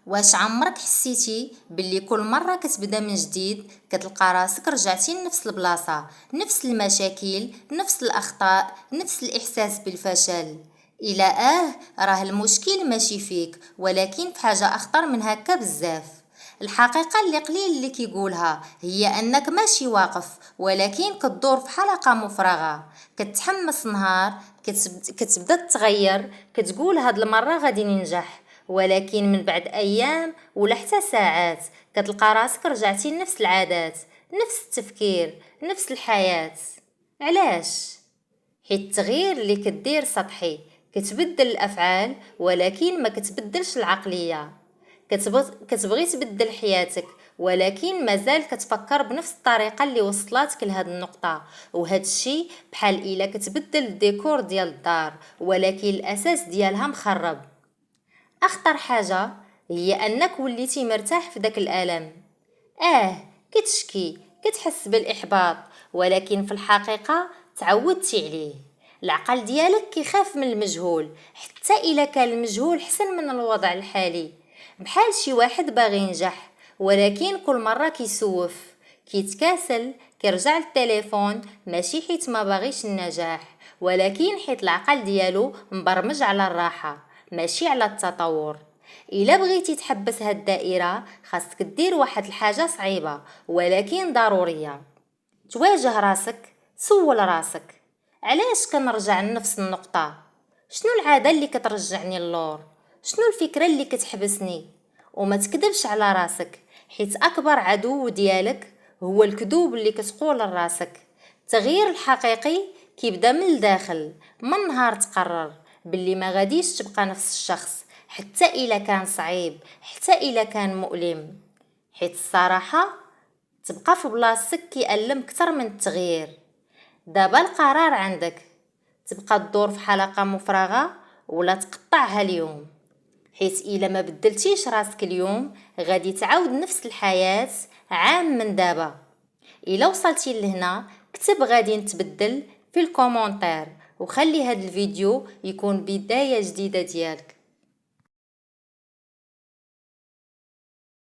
واش عمرك حسيتي باللي كل مرة كتبدا من جديد كتلقى راسك رجعتي لنفس البلاصة، نفس المشاكل، نفس الأخطاء، نفس الإحساس بالفشل؟ إلى راه المشكل ماشي فيك، ولكن في حاجة أخطر من هكا بزاف. الحقيقة اللي قليل اللي كيقولها هي أنك ماشي واقف، ولكن كتدور في حلقة مفرغة. كتحمس نهار، كتبدا تتغير، كتقول هاد المرة غادي ننجح، ولكن من بعد أيام ولا حتى ساعات كتلقى راسك رجعتي لنفس العادات، نفس التفكير، نفس الحياة. علاش؟ حيت التغيير اللي كدير سطحي، كتبدل الأفعال ولكن ما كتبدلش العقلية. كتبغي تبدل حياتك، ولكن مازال كتفكر بنفس الطريقة اللي وصلتك لهاد النقطة. وهاد الشي بحال إلا كتبدل الديكور ديال الدار، ولكن الأساس ديالها مخرب. أخطر حاجة هي أنك وليتي مرتاح في داك الألم. كتشكي، كتحس بالإحباط، ولكن في الحقيقة تعودتي عليه. العقل ديالك كيخاف من المجهول، حتى إلا كان المجهول حسن من الوضع الحالي. بحال شي واحد باغي ينجح، ولكن كل مرة كيسوف، كيتكاسل، كيرجع للتليفون، ماشي حيت ما باغيش النجاح، ولكن حيت العقل ديالو مبرمج على الراحة ماشي على التطور. إلا بغيتي تحبس هاد الدائرة، خاصك دير واحد الحاجة صعيبة ولكن ضرورية. تواجه راسك، سول راسك: علاش كنرجع لنفس النقطة؟ شنو العادة اللي كترجعني اللور؟ شنو الفكرة اللي كتحبسني؟ وما تكذبش على راسك، حيت أكبر عدو ديالك هو الكذوب اللي كتقول لراسك. التغيير الحقيقي كيبدا من الداخل، من نهار تقرر باللي ما غاديش تبقى نفس الشخص، حتى إلا كان صعيب، حتى إلا كان مؤلم. حيت الصراحة تبقى في بلاصتك كيألم كتر من التغيير. دابا القرار عندك، تبقى تدور في حلقة مفرغة ولا تقطعها اليوم. حيت إلا ما بدلتيش راسك اليوم، غادي تعاود نفس الحياة عام من دابا. إلا وصلتي لهنا، كتب غادي نتبدل في الكومنتير، وخلي هذا الفيديو يكون بداية جديدة ديالك.